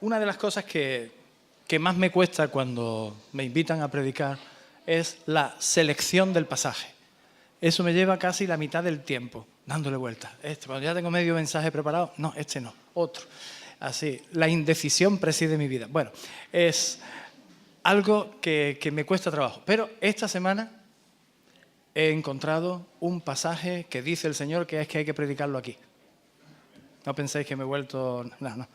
Una de las cosas que más me cuesta cuando me invitan a predicar es la selección del pasaje. Eso me lleva casi la mitad del tiempo, dándole vueltas. Cuando ya tengo medio mensaje preparado, no, este no, otro. Así, la indecisión preside mi vida. Bueno, es algo que me cuesta trabajo. Pero esta semana he encontrado un pasaje que dice el Señor que hay que predicarlo aquí. No penséis que me he vuelto... No.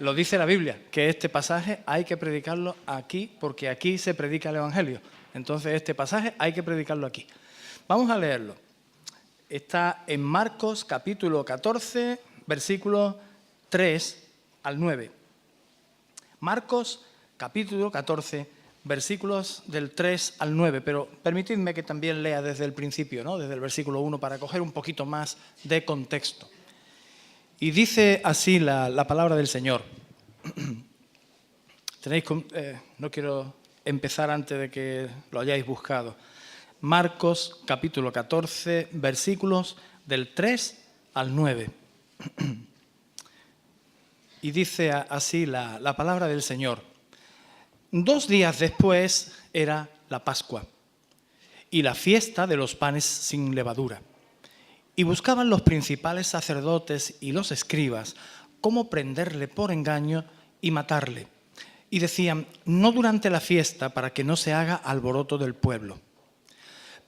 Lo dice la Biblia, que este pasaje hay que predicarlo aquí porque aquí se predica el Evangelio. Entonces este pasaje hay que predicarlo aquí. Vamos a leerlo. Está en Marcos capítulo 14, versículos 3 al 9. Marcos capítulo 14, versículos del 3 al 9. Pero permitidme que también lea desde el principio, ¿no? Desde el versículo 1 para coger un poquito más de contexto. Y dice así la palabra del Señor. No quiero empezar antes de que lo hayáis buscado. Marcos capítulo 14, versículos del 3 al 9. Y dice así la palabra del Señor. 2 días después era la Pascua y la fiesta de los panes sin levadura. Y buscaban los principales sacerdotes y los escribas cómo prenderle por engaño y matarle. Y decían, no durante la fiesta, para que no se haga alboroto del pueblo.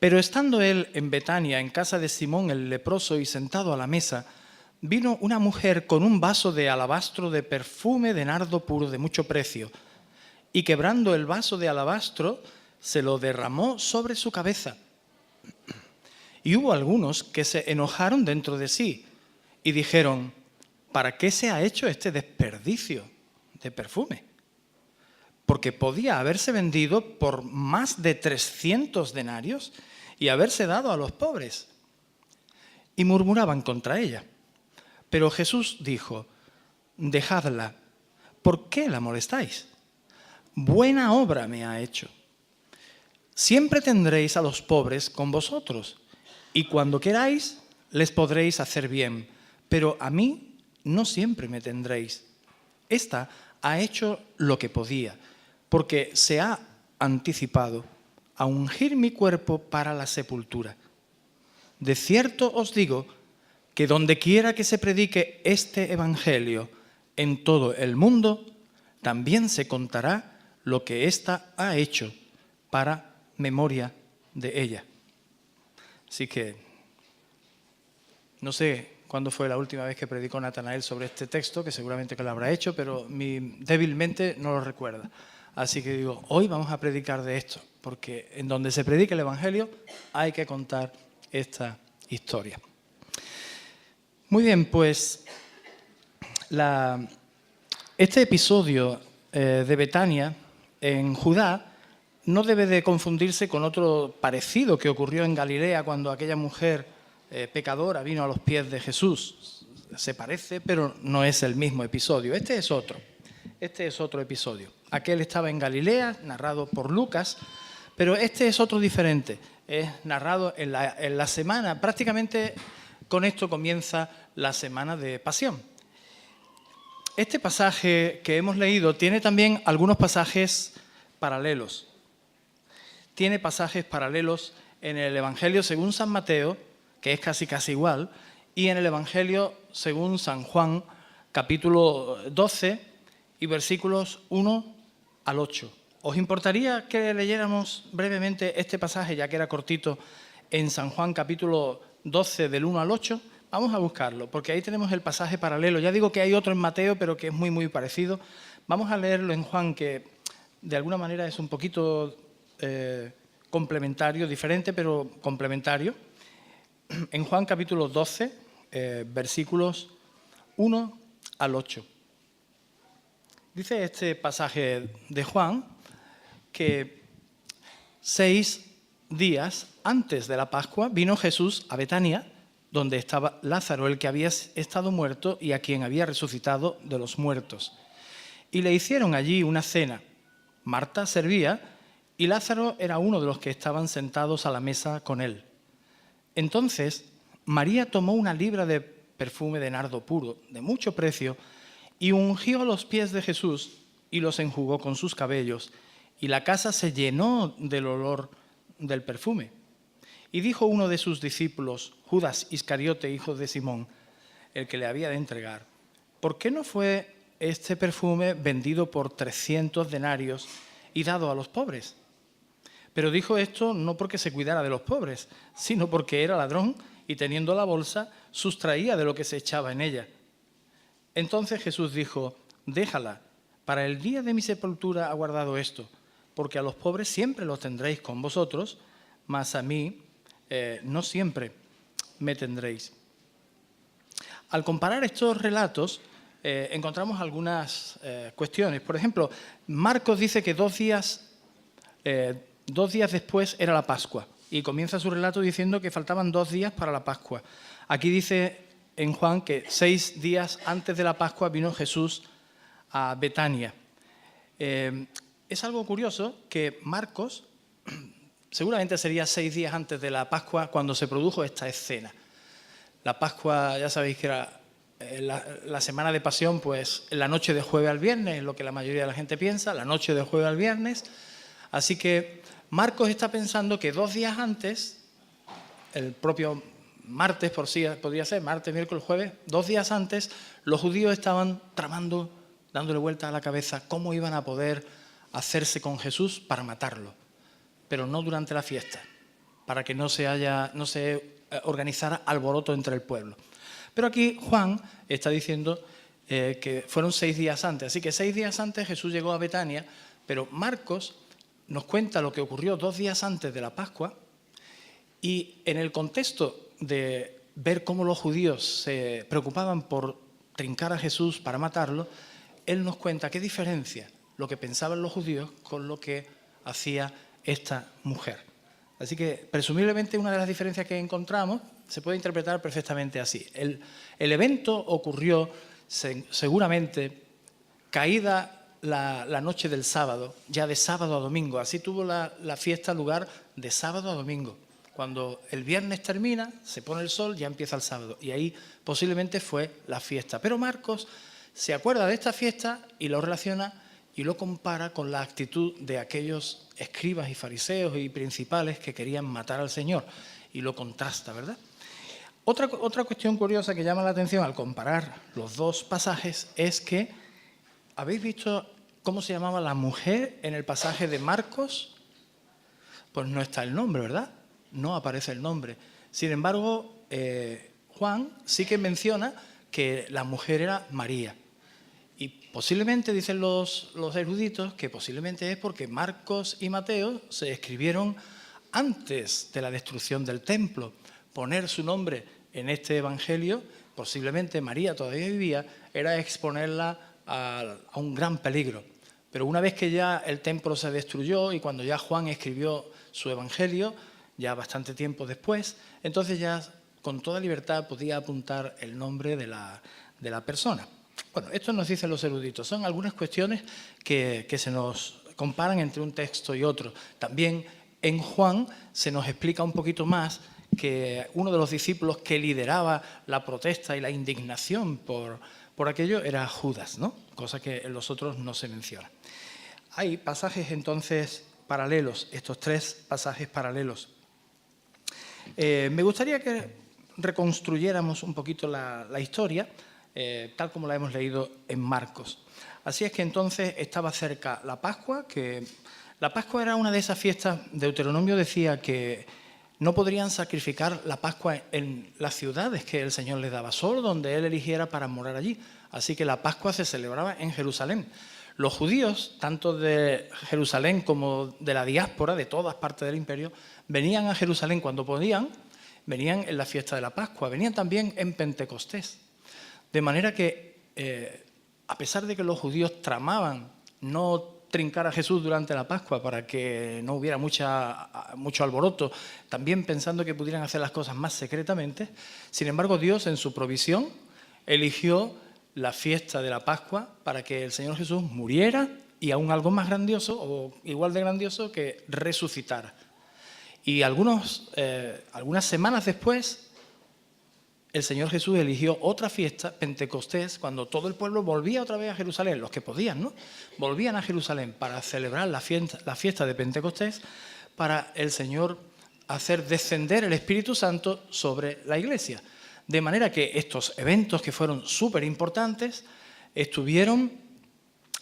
Pero estando él en Betania, en casa de Simón el leproso, y sentado a la mesa, vino una mujer con un vaso de alabastro de perfume de nardo puro de mucho precio, y quebrando el vaso de alabastro, se lo derramó sobre su cabeza. Y hubo algunos que se enojaron dentro de sí y dijeron, ¿para qué se ha hecho este desperdicio de perfume? Porque podía haberse vendido por más de 300 denarios y haberse dado a los pobres. Y murmuraban contra ella. Pero Jesús dijo, dejadla, ¿por qué la molestáis? Buena obra me ha hecho. Siempre tendréis a los pobres con vosotros, y cuando queráis les podréis hacer bien, pero a mí no siempre me tendréis. Esta ha hecho lo que podía, porque se ha anticipado a ungir mi cuerpo para la sepultura. De cierto os digo que donde quiera que se predique este evangelio en todo el mundo, también se contará lo que ésta ha hecho para memoria de ella. Así que no sé cuándo fue la última vez que predicó Natanael sobre este texto, que seguramente que lo habrá hecho, pero débilmente no lo recuerda. Así que digo, hoy vamos a predicar de esto, porque en donde se predique el Evangelio hay que contar esta historia. Muy bien, pues este episodio de Betania en Judá no debe de confundirse con otro parecido que ocurrió en Galilea cuando aquella mujer pecadora vino a los pies de Jesús. Se parece, pero no es el mismo episodio. Este es otro episodio. Aquel estaba en Galilea, narrado por Lucas, pero este es otro diferente. Es narrado en la semana, prácticamente con esto comienza la semana de Pasión. Este pasaje que hemos leído tiene también algunos pasajes paralelos. Tiene pasajes paralelos en el Evangelio según San Mateo, que es casi igual, y en el Evangelio según San Juan, capítulo 12 y versículos 1 al 8. ¿Os importaría que leyéramos brevemente este pasaje, ya que era cortito, en San Juan, capítulo 12, del 1 al 8? Vamos a buscarlo, porque ahí tenemos el pasaje paralelo. Ya digo que hay otro en Mateo, pero que es muy parecido. Vamos a leerlo en Juan, que de alguna manera es un poquito complementario, diferente, pero complementario. En Juan capítulo 12, versículos 1 al 8. Dice este pasaje de Juan que 6 días antes de la Pascua vino Jesús a Betania, donde estaba Lázaro, el que había estado muerto y a quien había resucitado de los muertos. Y le hicieron allí una cena. Marta servía y Lázaro era uno de los que estaban sentados a la mesa con él. Entonces María tomó una libra de perfume de nardo puro, de mucho precio, y ungió los pies de Jesús y los enjugó con sus cabellos, y la casa se llenó del olor del perfume. Y dijo uno de sus discípulos, Judas Iscariote, hijo de Simón, el que le había de entregar, ¿por qué no fue este perfume vendido por 300 denarios y dado a los pobres? Pero dijo esto no porque se cuidara de los pobres, sino porque era ladrón y teniendo la bolsa sustraía de lo que se echaba en ella. Entonces Jesús dijo, déjala, para el día de mi sepultura ha guardado esto, porque a los pobres siempre los tendréis con vosotros, mas a mí no siempre me tendréis. Al comparar estos relatos, encontramos algunas cuestiones. Por ejemplo, Marcos dice que 2 días después era la Pascua y comienza su relato diciendo que faltaban 2 días para la Pascua. Aquí dice en Juan que 6 días antes de la Pascua vino Jesús a Betania. Es algo curioso que Marcos, seguramente sería 6 días antes de la Pascua cuando se produjo esta escena. La Pascua, ya sabéis que era la semana de Pasión, pues en la noche de jueves al viernes, es lo que la mayoría de la gente piensa, la noche de jueves al viernes. Así que Marcos está pensando que 2 días antes, el propio martes, por sí podría ser, martes, miércoles, jueves, 2 días antes, los judíos estaban tramando, dándole vuelta a la cabeza cómo iban a poder hacerse con Jesús para matarlo, pero no durante la fiesta, para que no se organizara alboroto entre el pueblo. Pero aquí Juan está diciendo que fueron 6 días antes, así que 6 días antes Jesús llegó a Betania, pero Marcos nos cuenta lo que ocurrió 2 días antes de la Pascua y en el contexto de ver cómo los judíos se preocupaban por trincar a Jesús para matarlo, él nos cuenta qué diferencia lo que pensaban los judíos con lo que hacía esta mujer. Así que, presumiblemente, una de las diferencias que encontramos se puede interpretar perfectamente así. El evento ocurrió seguramente caída la noche del sábado, ya de sábado a domingo. Así tuvo la fiesta lugar de sábado a domingo. Cuando el viernes termina, se pone el sol, ya empieza el sábado. Y ahí posiblemente fue la fiesta. Pero Marcos se acuerda de esta fiesta y lo relaciona y lo compara con la actitud de aquellos escribas y fariseos y principales que querían matar al Señor. Y lo contrasta, ¿verdad? Otra cuestión curiosa que llama la atención al comparar los 2 pasajes es que, ¿habéis visto cómo se llamaba la mujer en el pasaje de Marcos? Pues no está el nombre, ¿verdad? No aparece el nombre. Sin embargo, Juan sí que menciona que la mujer era María. Y posiblemente, dicen los eruditos, que posiblemente es porque Marcos y Mateo se escribieron antes de la destrucción del templo. Poner su nombre en este evangelio, posiblemente María todavía vivía, era exponerla a un gran peligro. Pero una vez que ya el templo se destruyó y cuando ya Juan escribió su evangelio, ya bastante tiempo después, entonces ya con toda libertad podía apuntar el nombre de la persona. Bueno, esto nos dicen los eruditos. Son algunas cuestiones que se nos comparan entre un texto y otro. También en Juan se nos explica un poquito más que uno de los discípulos que lideraba la protesta y la indignación por aquello era Judas, ¿no? Cosa que en los otros no se menciona. Hay pasajes entonces paralelos, estos 3 pasajes paralelos. Me gustaría que reconstruyéramos un poquito la historia, tal como la hemos leído en Marcos. Así es que entonces estaba cerca la Pascua, que la Pascua era una de esas fiestas. Deuteronomio decía que no podrían sacrificar la Pascua en las ciudades que el Señor les daba, solo donde Él eligiera para morar allí. Así que la Pascua se celebraba en Jerusalén. Los judíos, tanto de Jerusalén como de la diáspora, de todas partes del imperio, venían a Jerusalén cuando podían, venían en la fiesta de la Pascua, venían también en Pentecostés. De manera que, a pesar de que los judíos tramaban no trincar a Jesús durante la Pascua para que no hubiera mucho alboroto, también pensando que pudieran hacer las cosas más secretamente, sin embargo Dios en su provisión eligió la fiesta de la Pascua para que el Señor Jesús muriera y aún algo más grandioso o igual de grandioso, que resucitara. Y algunas semanas después el Señor Jesús eligió otra fiesta, Pentecostés, cuando todo el pueblo volvía otra vez a Jerusalén, los que podían, ¿no? Volvían a Jerusalén para celebrar la fiesta de Pentecostés, para el Señor hacer descender el Espíritu Santo sobre la Iglesia. De manera que estos eventos, que fueron súper importantes, estuvieron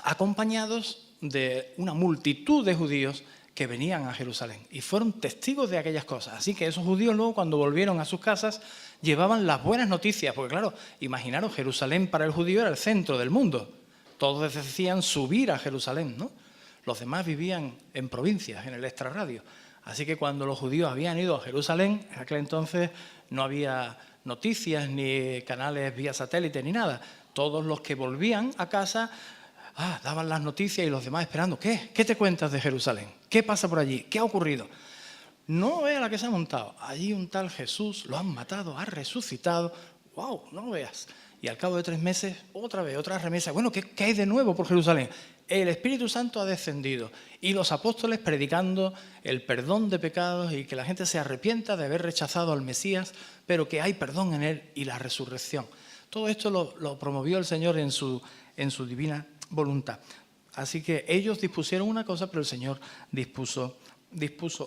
acompañados de una multitud de judíos que venían a Jerusalén y fueron testigos de aquellas cosas. Así que esos judíos luego, cuando volvieron a sus casas, llevaban las buenas noticias, porque claro, imaginaros, Jerusalén para el judío era el centro del mundo. Todos decían subir a Jerusalén, ¿no? Los demás vivían en provincias, en el extrarradio. Así que cuando los judíos habían ido a Jerusalén, en aquel entonces no había noticias, ni canales vía satélite, ni nada. Todos los que volvían a casa daban las noticias y los demás esperando. ¿Qué te cuentas de Jerusalén? ¿Qué pasa por allí? ¿Qué ha ocurrido? No veas la que se ha montado. Allí un tal Jesús, lo han matado, ha resucitado. ¡Wow! No lo veas. Y al cabo de 3 meses, otra vez, otra remesa. Bueno, ¿qué hay de nuevo por Jerusalén? El Espíritu Santo ha descendido y los apóstoles predicando el perdón de pecados y que la gente se arrepienta de haber rechazado al Mesías, pero que hay perdón en él y la resurrección. Todo esto lo promovió el Señor en su divina voluntad. Así que ellos dispusieron una cosa, pero el Señor dispuso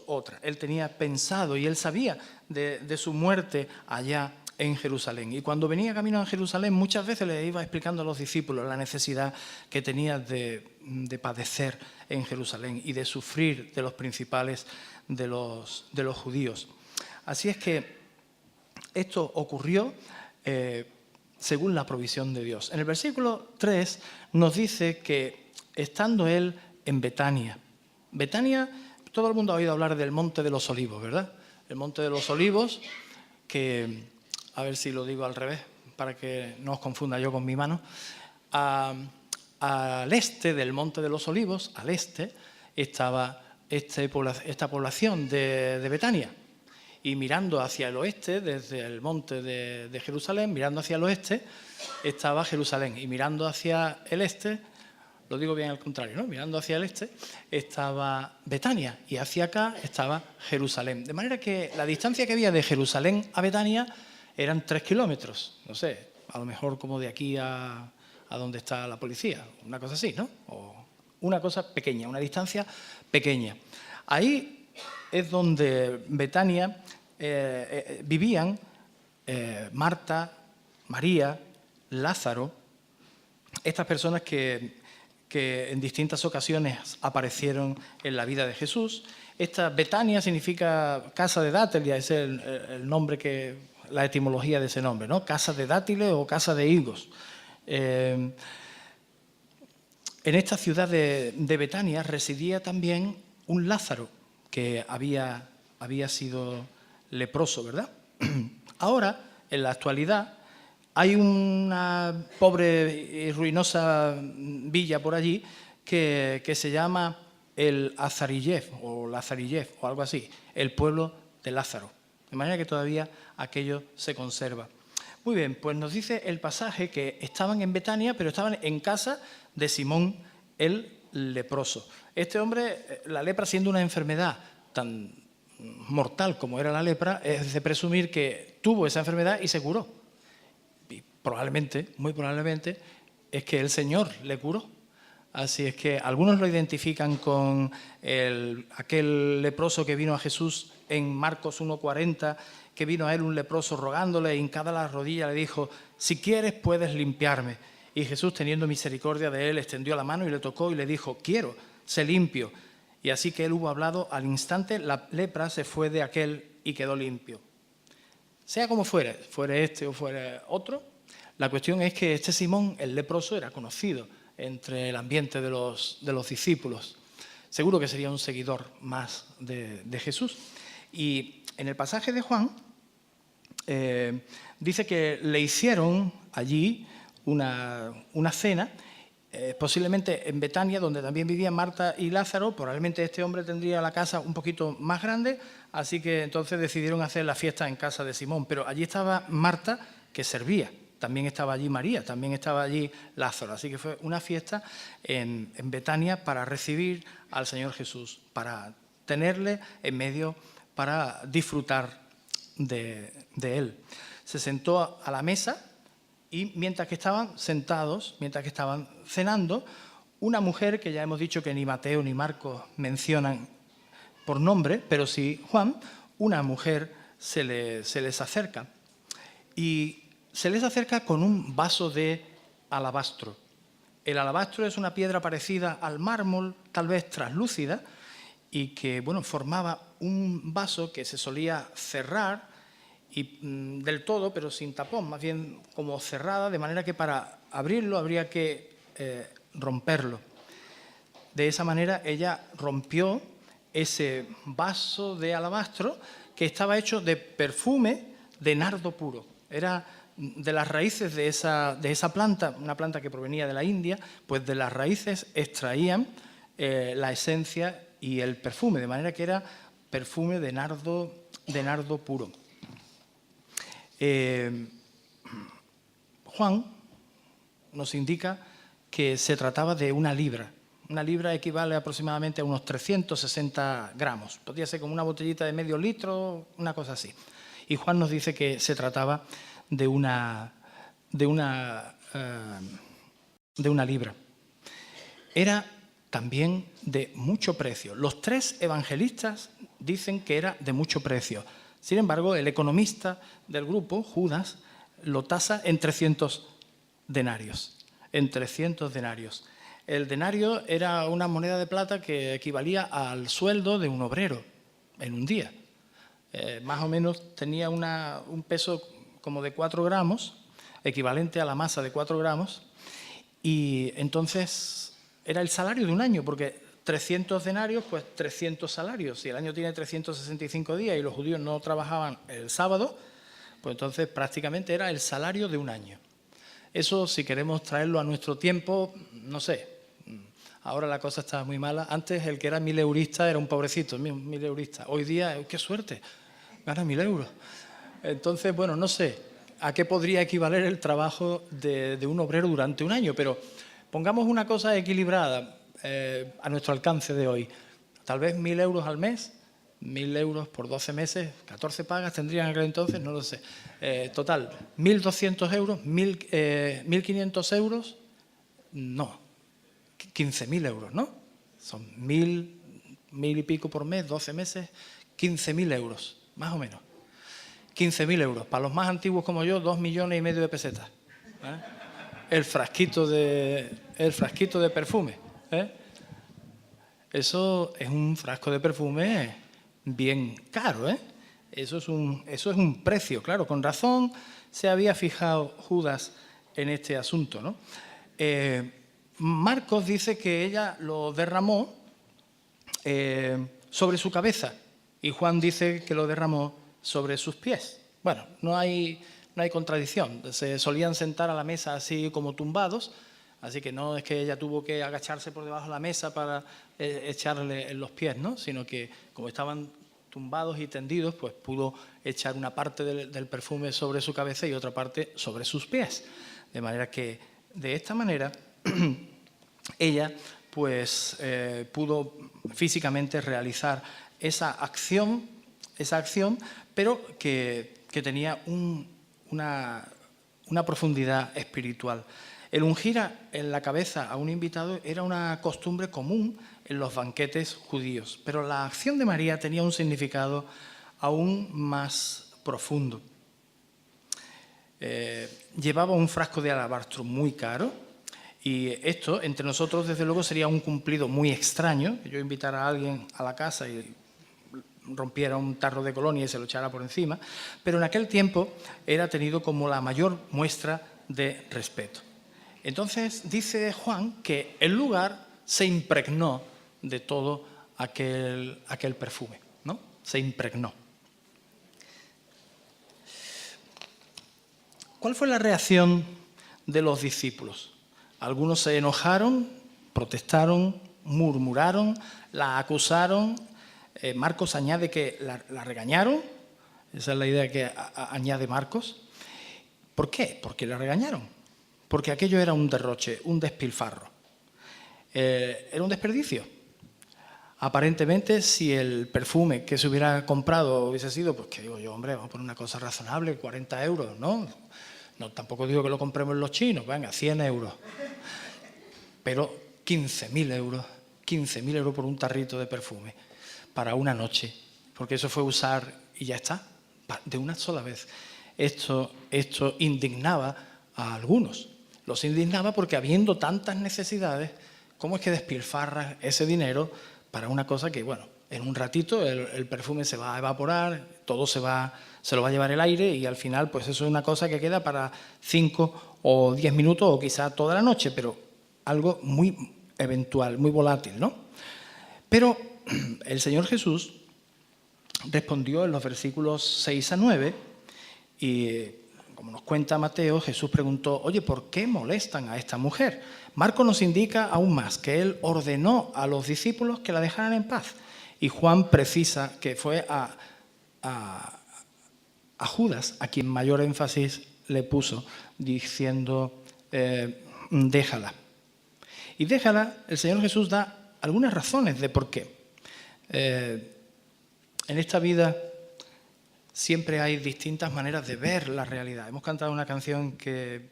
otra. Él tenía pensado y él sabía de su muerte allá en Jerusalén. Y cuando venía camino a Jerusalén, muchas veces le iba explicando a los discípulos la necesidad que tenía de padecer en Jerusalén y de sufrir de los principales de los judíos. Así es que esto ocurrió según la provisión de Dios. En el versículo 3 nos dice que estando él en Betania. Betania, todo el mundo ha oído hablar del Monte de los Olivos, ¿verdad? El Monte de los Olivos, que, a ver si lo digo al revés, para que no os confunda yo con mi mano. Al este del Monte de los Olivos, al este, estaba esta población de Betania. Y mirando hacia el oeste, desde el monte de Jerusalén, mirando hacia el oeste, estaba Jerusalén. Y mirando hacia el este, lo digo bien al contrario, ¿no? Mirando hacia el este, estaba Betania. Y hacia acá estaba Jerusalén. De manera que la distancia que había de Jerusalén a Betania eran 3 kilómetros. No sé, a lo mejor como de aquí a donde está la policía. Una cosa así, ¿no? O una cosa pequeña, una distancia pequeña. Ahí es donde Betania vivían Marta, María, Lázaro, estas personas que en distintas ocasiones aparecieron en la vida de Jesús. Esta Betania significa casa de dátiles, es el nombre la etimología de ese nombre, ¿no? Casa de dátiles o casa de higos. En esta ciudad de Betania residía también un Lázaro, que había sido leproso, ¿verdad? Ahora, en la actualidad, hay una pobre y ruinosa villa por allí que se llama el Azarillev o Lazarillev o algo así, el pueblo de Lázaro. De manera que todavía aquello se conserva. Muy bien, pues nos dice el pasaje que estaban en Betania, pero estaban en casa de Simón el leproso. Este hombre, la lepra siendo una enfermedad tan mortal como era la lepra, es de presumir que tuvo esa enfermedad y se curó. Y probablemente, muy probablemente, es que el Señor le curó. Así es que algunos lo identifican con aquel leproso que vino a Jesús en Marcos 1:40, que vino a él un leproso rogándole, hincada la rodilla, le dijo: si quieres puedes limpiarme. Y Jesús, teniendo misericordia de él, extendió la mano y le tocó y le dijo: quiero, sé limpio. Y así que él hubo hablado, al instante la lepra se fue de aquel y quedó limpio. Sea como fuere este o fuera otro, la cuestión es que este Simón, el leproso, era conocido entre el ambiente de los discípulos. Seguro que sería un seguidor más de Jesús. Y en el pasaje de Juan dice que le hicieron allí una cena, posiblemente en Betania, donde también vivían Marta y Lázaro. Probablemente este hombre tendría la casa un poquito más grande, así que entonces decidieron hacer la fiesta en casa de Simón. Pero allí estaba Marta, que servía. También estaba allí María, también estaba allí Lázaro. Así que fue una fiesta en Betania para recibir al Señor Jesús, para tenerle en medio, para disfrutar de él. se sentó a la mesa y mientras que estaban sentados, mientras que estaban cenando, una mujer, que ya hemos dicho que ni Mateo ni Marcos mencionan por nombre, pero sí Juan, una mujer se les acerca. Y se les acerca con un vaso de alabastro. El alabastro es una piedra parecida al mármol, tal vez translúcida, y que bueno, formaba un vaso que se solía cerrar y, del todo, pero sin tapón, más bien como cerrada, de manera que para abrirlo habría que romperlo. De esa manera ella rompió ese vaso de alabastro que estaba hecho de perfume de nardo puro. Era de las raíces de esa planta, una planta que provenía de la India, pues de las raíces extraían la esencia y el perfume, de manera que era perfume de nardo puro. Juan nos indica que se trataba de una libra. Una libra equivale aproximadamente a unos 360 gramos. Podría ser como una botellita de medio litro, una cosa así. Y Juan nos dice que se trataba de una libra. Era también de mucho precio. Los tres evangelistas dicen que era de mucho precio. Sin embargo, el economista del grupo, Judas, lo tasa en 300 denarios. En 300 denarios. El denario era una moneda de plata que equivalía al sueldo de un obrero en un día. Más o menos tenía un peso como de 4 gramos, equivalente a la masa de 4 gramos, y entonces era el salario de un año, porque 300 denarios, pues 300 salarios. Si el año tiene 365 días y los judíos no trabajaban el sábado, pues entonces prácticamente era el salario de un año. Eso, si queremos traerlo a nuestro tiempo, no sé, ahora la cosa está muy mala. Antes el que era 1000 eurista era un pobrecito, 1000 eurista. Hoy día, ¡qué suerte!, gana 1000 euros. Entonces, bueno, no sé a qué podría equivaler el trabajo de un obrero durante un año, pero pongamos una cosa equilibrada a nuestro alcance de hoy. Tal vez 1000 euros al mes, 1000 euros por 12 meses, 14 pagas tendrían en aquel entonces, no lo sé. Total, 1200 euros, 1500 euros, no, 15.000 euros, ¿no? Son 1000 y pico por mes, 12 meses, 15.000 euros, más o menos. 15.000 euros. Para los más antiguos como yo, 2,5 millones de pesetas. El frasquito de perfume. Eso es un frasco de perfume bien caro, Eso es un precio, claro. Con razón se había fijado Judas en este asunto, ¿no? Marcos dice que ella lo derramó sobre su cabeza y Juan dice que lo derramó sobre sus pies. Bueno, no hay contradicción. Se solían sentar a la mesa así como tumbados, así que no es que ella tuvo que agacharse por debajo de la mesa para echarle en los pies, ¿no? Sino que como estaban tumbados y tendidos, pues pudo echar una parte del perfume sobre su cabeza y otra parte sobre sus pies. De manera que, de esta manera, ella pues pudo físicamente realizar esa acción, pero que tenía una profundidad espiritual. El ungir en la cabeza a un invitado era una costumbre común en los banquetes judíos, pero la acción de María tenía un significado aún más profundo. Llevaba un frasco de alabastro muy caro y esto, entre nosotros, desde luego, sería un cumplido muy extraño, que yo invitara a alguien a la casa y rompiera un tarro de colonia y se lo echara por encima, pero en aquel tiempo era tenido como la mayor muestra de respeto. Entonces dice Juan que el lugar se impregnó de todo aquel perfume, ¿no? Se impregnó. ¿Cuál fue la reacción de los discípulos? Algunos se enojaron, protestaron, murmuraron, la acusaron. Marcos añade que la regañaron. Esa es la idea que añade Marcos. ¿Por qué? Porque la regañaron. Porque aquello era un derroche, un despilfarro. Era un desperdicio. Aparentemente, si el perfume que se hubiera comprado hubiese sido, pues que digo yo, hombre, vamos a poner una cosa razonable, 40 euros, ¿no? No, tampoco digo que lo compremos los chinos, venga, 100 euros. Pero 15.000 euros, 15.000 euros por un tarrito de perfume para una noche, porque eso fue usar y ya está, de una sola vez. Esto indignaba a algunos. Los indignaba porque habiendo tantas necesidades, ¿cómo es que despilfarras ese dinero para una cosa que, bueno, en un ratito el perfume se va a evaporar, todo se lo va a llevar el aire y al final pues eso es una cosa que queda para 5 o 10 minutos o quizá toda la noche, pero algo muy eventual, muy volátil, ¿no? Pero el Señor Jesús respondió en los versículos 6 a 9 y, como nos cuenta Mateo, Jesús preguntó, oye, ¿por qué molestan a esta mujer? Marcos nos indica aún más que él ordenó a los discípulos que la dejaran en paz. Y Juan precisa que fue a Judas a quien mayor énfasis le puso, diciendo, déjala. Y déjala, el Señor Jesús da algunas razones de por qué. En esta vida siempre hay distintas maneras de ver la realidad. Hemos cantado una canción que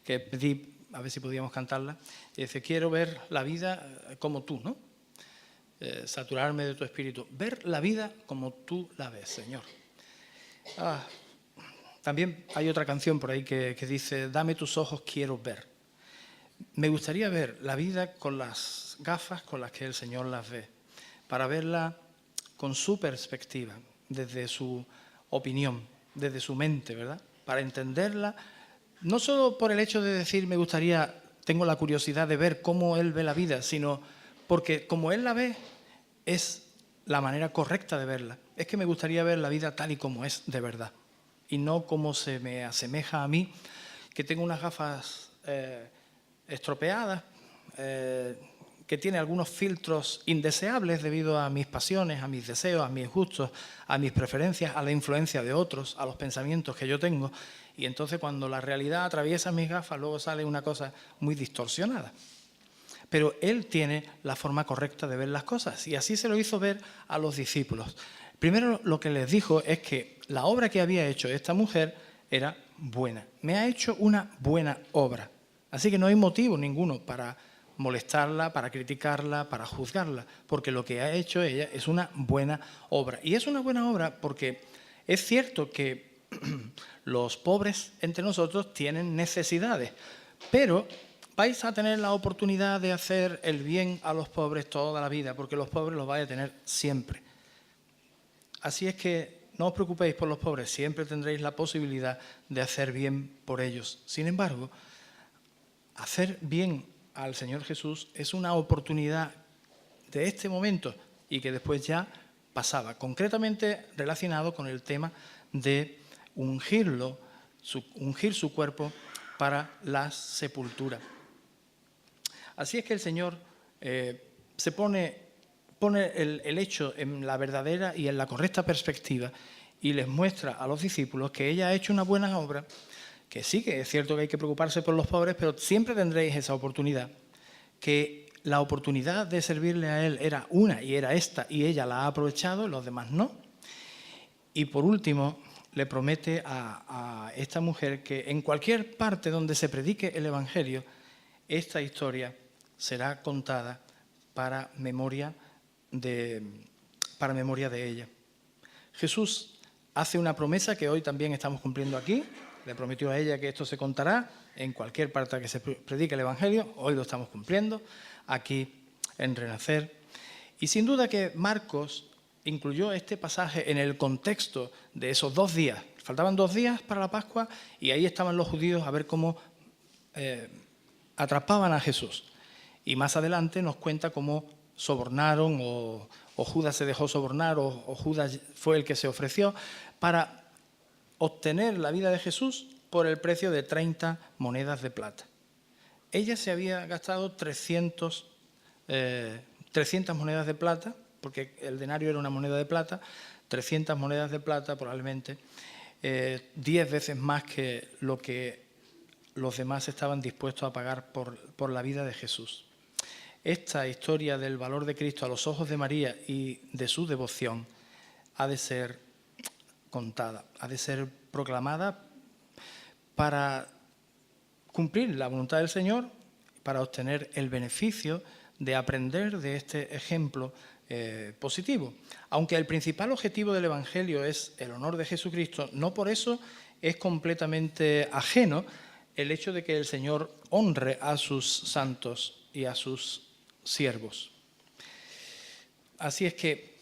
pedí, a ver si podíamos cantarla, y dice, quiero ver la vida como tú, ¿no? Saturarme de tu espíritu. Ver la vida como tú la ves, Señor. También hay otra canción por ahí que dice, dame tus ojos, quiero ver. Me gustaría ver la vida con las gafas con las que el Señor las ve, para verla con su perspectiva, desde su opinión, desde su mente, ¿verdad? Para entenderla, no solo por el hecho de decir, tengo la curiosidad de ver cómo Él ve la vida, sino porque como Él la ve, es la manera correcta de verla. Es que me gustaría ver la vida tal y como es de verdad, y no como se me asemeja a mí, que tengo unas gafas estropeadas, que tiene algunos filtros indeseables debido a mis pasiones, a mis deseos, a mis gustos, a mis preferencias, a la influencia de otros, a los pensamientos que yo tengo. Y entonces cuando la realidad atraviesa mis gafas, luego sale una cosa muy distorsionada. Pero él tiene la forma correcta de ver las cosas y así se lo hizo ver a los discípulos. Primero lo que les dijo es que la obra que había hecho esta mujer era buena. Me ha hecho una buena obra. Así que no hay motivo ninguno para molestarla, para criticarla, para juzgarla, porque lo que ha hecho ella es una buena obra. Y es una buena obra porque es cierto que los pobres entre nosotros tienen necesidades, pero vais a tener la oportunidad de hacer el bien a los pobres toda la vida, porque los pobres los vais a tener siempre. Así es que no os preocupéis por los pobres, siempre tendréis la posibilidad de hacer bien por ellos. Sin embargo, hacer bien al Señor Jesús es una oportunidad de este momento y que después ya pasaba, concretamente relacionado con el tema de ungir su cuerpo para la sepultura. Así es que el Señor pone el hecho en la verdadera y en la correcta perspectiva y les muestra a los discípulos que ella ha hecho una buena obra, que sí, que es cierto que hay que preocuparse por los pobres, pero siempre tendréis esa oportunidad, que la oportunidad de servirle a Él era una y era esta, y ella la ha aprovechado, los demás no. Y por último, le promete a esta mujer que en cualquier parte donde se predique el Evangelio, esta historia será contada para memoria de ella. Jesús hace una promesa que hoy también estamos cumpliendo aquí. Le prometió a ella que esto se contará en cualquier parte que se predique el Evangelio. Hoy lo estamos cumpliendo aquí en Renacer. Y sin duda que Marcos incluyó este pasaje en el contexto de esos 2 días. Faltaban 2 días para la Pascua y ahí estaban los judíos a ver cómo atrapaban a Jesús. Y más adelante nos cuenta cómo sobornaron o Judas se dejó sobornar o Judas fue el que se ofreció para obtener la vida de Jesús por el precio de 30 monedas de plata. Ella se había gastado 300 monedas de plata, porque el denario era una moneda de plata, 300 monedas de plata probablemente, 10 veces más que lo que los demás estaban dispuestos a pagar por la vida de Jesús. esta historia del valor de Cristo a los ojos de María y de su devoción ha de ser contada, ha de ser proclamada para cumplir la voluntad del Señor, para obtener el beneficio de aprender de este ejemplo positivo. Aunque el principal objetivo del Evangelio es el honor de Jesucristo, no por eso es completamente ajeno el hecho de que el Señor honre a sus santos y a sus siervos. Así es que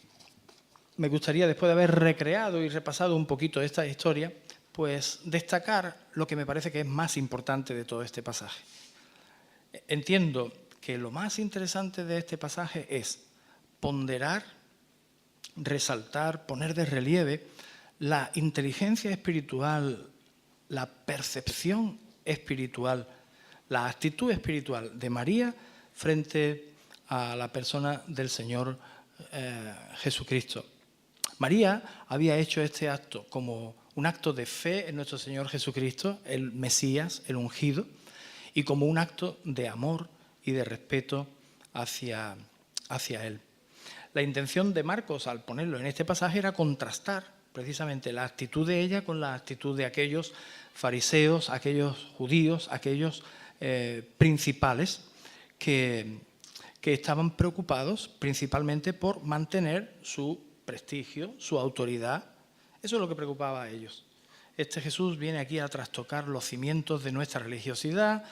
me gustaría, después de haber recreado y repasado un poquito esta historia, pues destacar lo que me parece que es más importante de todo este pasaje. Entiendo que lo más interesante de este pasaje es ponderar, resaltar, poner de relieve la inteligencia espiritual, la percepción espiritual, la actitud espiritual de María frente a la persona del Señor Jesucristo. María había hecho este acto como un acto de fe en nuestro Señor Jesucristo, el Mesías, el ungido, y como un acto de amor y de respeto hacia Él. La intención de Marcos, al ponerlo en este pasaje, era contrastar precisamente la actitud de ella con la actitud de aquellos fariseos, aquellos judíos, aquellos principales que estaban preocupados principalmente por mantener su prestigio, su autoridad. Eso es lo que preocupaba a ellos. Este Jesús viene aquí a trastocar los cimientos de nuestra religiosidad.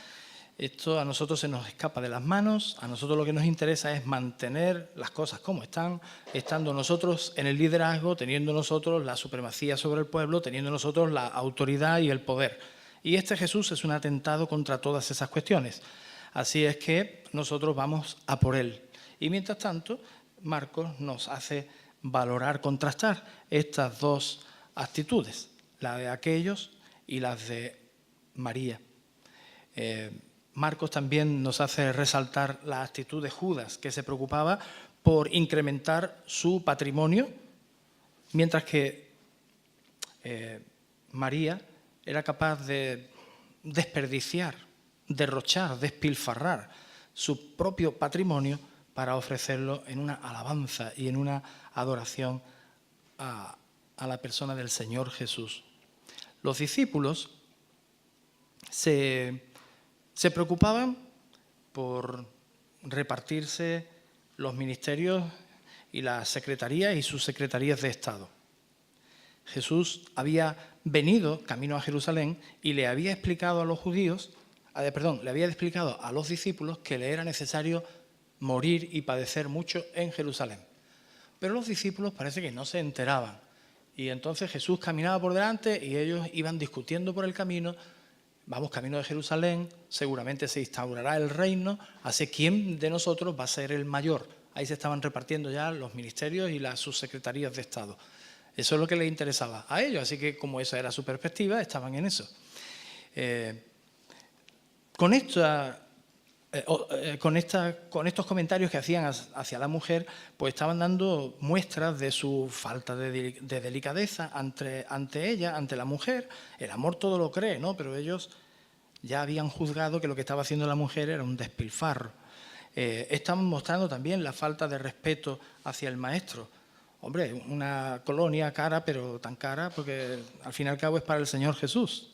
Esto a nosotros se nos escapa de las manos. A nosotros lo que nos interesa es mantener las cosas como están, estando nosotros en el liderazgo, teniendo nosotros la supremacía sobre el pueblo, teniendo nosotros la autoridad y el poder. Y este Jesús es un atentado contra todas esas cuestiones. Así es que nosotros vamos a por él. Y mientras tanto, Marcos nos hace valorar, contrastar estas dos actitudes, la de aquellos y las de María. Marcos también nos hace resaltar la actitud de Judas, que se preocupaba por incrementar su patrimonio, mientras que María era capaz de desperdiciar, derrochar, despilfarrar su propio patrimonio para ofrecerlo en una alabanza y en una adoración a la persona del Señor Jesús. Los discípulos se preocupaban por repartirse los ministerios y las secretarías y sus secretarías de Estado. Jesús había venido camino a Jerusalén y le había explicado a los judíos, le había explicado a los discípulos que le era necesario morir y padecer mucho en Jerusalén. Pero los discípulos parece que no se enteraban. Y entonces Jesús caminaba por delante y ellos iban discutiendo por el camino. Vamos camino de Jerusalén, seguramente se instaurará el reino, así quién de nosotros va a ser el mayor. Ahí se estaban repartiendo ya los ministerios y las subsecretarías de Estado. Eso es lo que les interesaba a ellos, así que como esa era su perspectiva, estaban en eso. Con estos comentarios que hacían hacia la mujer, pues estaban dando muestras de su falta de delicadeza ante ella, ante la mujer. El amor todo lo cree, ¿no? Pero ellos ya habían juzgado que lo que estaba haciendo la mujer era un despilfarro. Estaban mostrando también la falta de respeto hacia el maestro. Hombre, una colonia cara, pero tan cara, porque al fin y al cabo es para el Señor Jesús.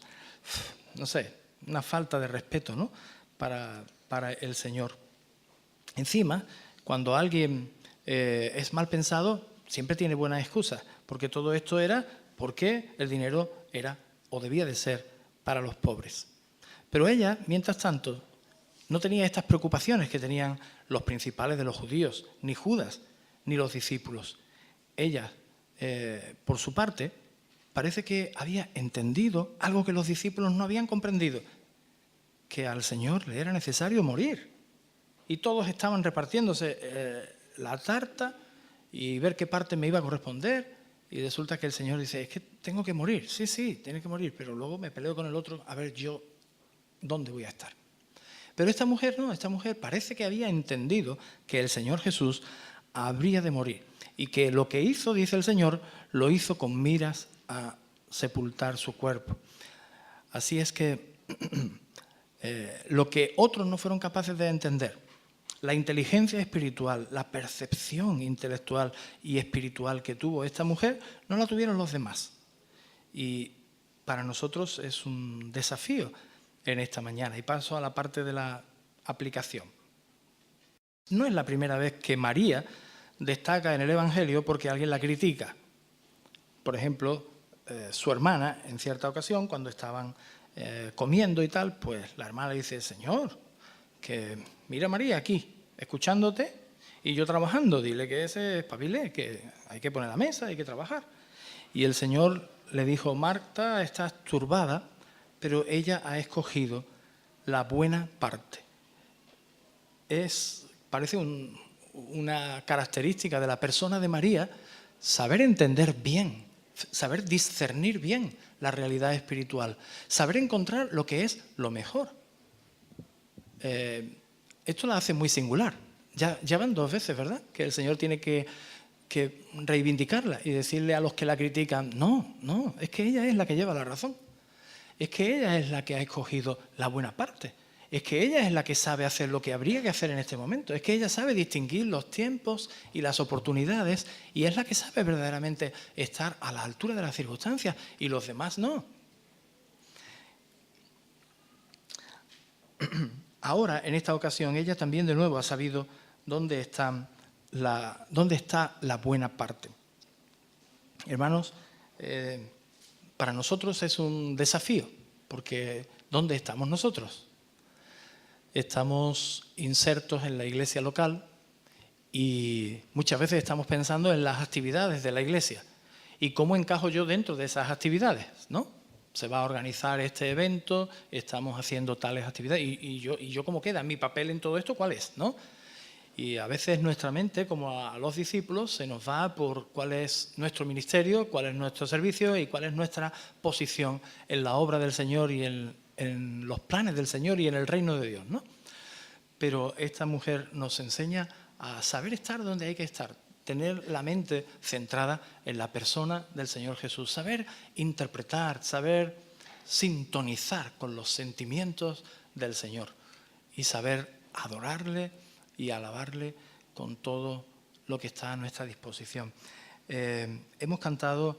No sé, una falta de respeto, ¿no? Para el Señor. Encima, cuando alguien es mal pensado, siempre tiene buenas excusas, porque todo esto era porque el dinero era o debía de ser para los pobres. Pero ella, mientras tanto, no tenía estas preocupaciones que tenían los principales de los judíos, ni Judas, ni los discípulos. Ella, por su parte, parece que había entendido algo que los discípulos no habían comprendido, que al Señor le era necesario morir. Y todos estaban repartiéndose la tarta y ver qué parte me iba a corresponder. Y resulta que el Señor dice, es que tengo que morir. Sí, tiene que morir, pero luego me peleo con el otro a ver yo dónde voy a estar. Pero esta mujer no, esta mujer parece que había entendido que el Señor Jesús habría de morir. Y que lo que hizo, dice el Señor, lo hizo con miras a sepultar su cuerpo. Así es que lo que otros no fueron capaces de entender, La inteligencia espiritual, la percepción intelectual y espiritual que tuvo esta mujer, no la tuvieron los demás. Y para nosotros es un desafío en esta mañana. Y paso a la parte de la aplicación. No es la primera vez que María destaca en el Evangelio porque alguien la critica. Por ejemplo, su hermana, en cierta ocasión, cuando estaban comiendo y tal, pues la hermana le dice: Señor, que mira María aquí, escuchándote y yo trabajando, dile que ese espabile, que hay que poner la mesa, hay que trabajar. Y el Señor le dijo: Marta, estás turbada, pero ella ha escogido la buena parte. Parece una característica de la persona de María saber entender bien, saber discernir bien la realidad espiritual, saber encontrar lo que es lo mejor. Esto la hace muy singular. Ya van 2 veces, ¿verdad?, que el Señor tiene que reivindicarla y decirle a los que la critican: no, es que ella es la que lleva la razón. Es que ella es la que ha escogido la buena parte. Es que ella es la que sabe hacer lo que habría que hacer en este momento. Es que ella sabe distinguir los tiempos y las oportunidades y es la que sabe verdaderamente estar a la altura de las circunstancias y los demás no. Ahora, en esta ocasión, ella también de nuevo ha sabido dónde está la buena parte. Hermanos, para nosotros es un desafío, porque ¿dónde estamos nosotros? Estamos insertos en la iglesia local y muchas veces estamos pensando en las actividades de la iglesia y cómo encajo yo dentro de esas actividades, ¿no? Se va a organizar este evento, estamos haciendo tales actividades y yo ¿cómo queda? ¿Mi papel en todo esto cuál es, no? Y a veces nuestra mente, como a los discípulos, se nos va por cuál es nuestro ministerio, cuál es nuestro servicio y cuál es nuestra posición en la obra del Señor y en los planes del Señor y en el reino de Dios, ¿no? Pero esta mujer nos enseña a saber estar donde hay que estar, tener la mente centrada en la persona del Señor Jesús, saber interpretar, saber sintonizar con los sentimientos del Señor y saber adorarle y alabarle con todo lo que está a nuestra disposición. Hemos cantado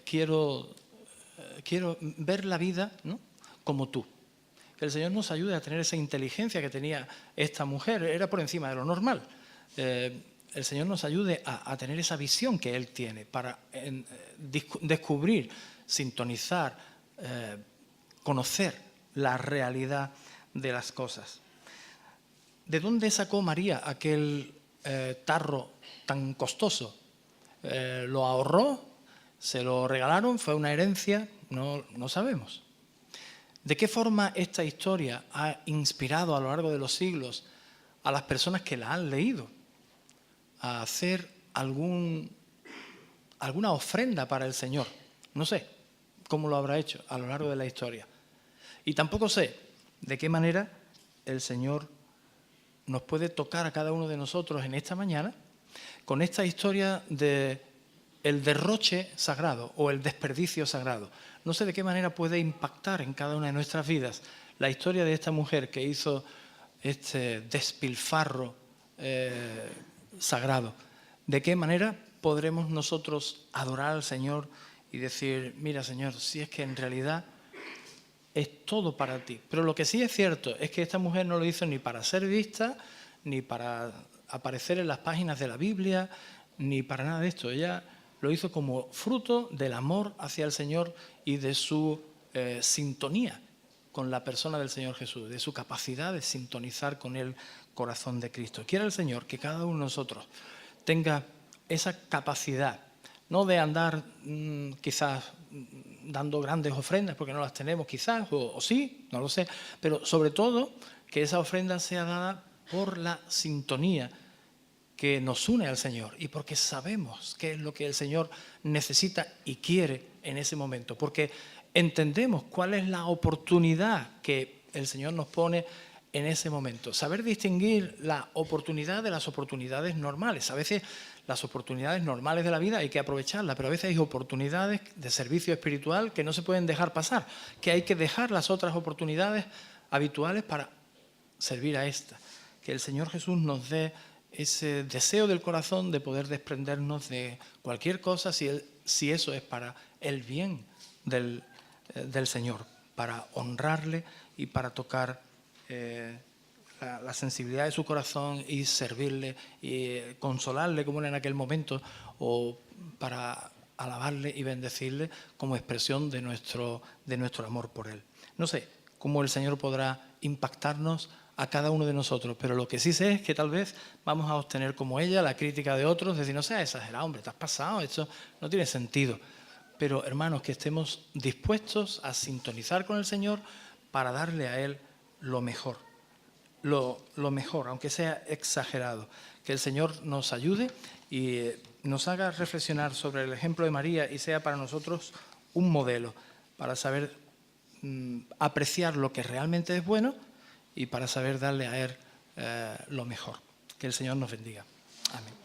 quiero ver la vida, ¿no?, como tú. Que el Señor nos ayude a tener esa inteligencia que tenía esta mujer, era por encima de lo normal. El Señor nos ayude a tener esa visión que Él tiene para descubrir, sintonizar, conocer la realidad de las cosas. ¿De dónde sacó María aquel tarro tan costoso? ¿Lo ahorró? ¿Se lo regalaron? ¿Fue una herencia? No sabemos. ¿De qué forma esta historia ha inspirado a lo largo de los siglos a las personas que la han leído a hacer alguna ofrenda para el Señor? No sé cómo lo habrá hecho a lo largo de la historia. Y tampoco sé de qué manera el Señor nos puede tocar a cada uno de nosotros en esta mañana con esta historia de el derroche sagrado o el desperdicio sagrado. No sé de qué manera puede impactar en cada una de nuestras vidas la historia de esta mujer que hizo este despilfarro sagrado. ¿De qué manera podremos nosotros adorar al Señor y decir: mira, Señor, si es que en realidad es todo para ti? Pero lo que sí es cierto es que esta mujer no lo hizo ni para ser vista, ni para aparecer en las páginas de la Biblia, ni para nada de esto. Ella lo hizo como fruto del amor hacia el Señor y de su sintonía con la persona del Señor Jesús, de su capacidad de sintonizar con el corazón de Cristo. Quiera el Señor que cada uno de nosotros tenga esa capacidad, no de andar quizás dando grandes ofrendas porque no las tenemos quizás, o sí, no lo sé, pero sobre todo que esa ofrenda sea dada por la sintonía que nos une al Señor y porque sabemos qué es lo que el Señor necesita y quiere en ese momento, porque entendemos cuál es la oportunidad que el Señor nos pone en ese momento. Saber distinguir la oportunidad de las oportunidades normales. A veces las oportunidades normales de la vida hay que aprovecharlas, pero a veces hay oportunidades de servicio espiritual que no se pueden dejar pasar, que hay que dejar las otras oportunidades habituales para servir a esta, que el Señor Jesús nos dé ese deseo del corazón de poder desprendernos de cualquier cosa si eso es para el bien del Señor, para honrarle y para tocar la sensibilidad de su corazón y servirle y consolarle como en aquel momento, o para alabarle y bendecirle como expresión de nuestro amor por él. No sé cómo el Señor podrá impactarnos a cada uno de nosotros, pero lo que sí sé es que tal vez vamos a obtener como ella la crítica de otros, decir, no seas exagerado, hombre, te has pasado, esto no tiene sentido. Pero hermanos, que estemos dispuestos a sintonizar con el Señor para darle a Él lo mejor, lo mejor, aunque sea exagerado. Que el Señor nos ayude y nos haga reflexionar sobre el ejemplo de María y sea para nosotros un modelo para saber apreciar lo que realmente es bueno y para saber darle a Él lo mejor. Que el Señor nos bendiga. Amén.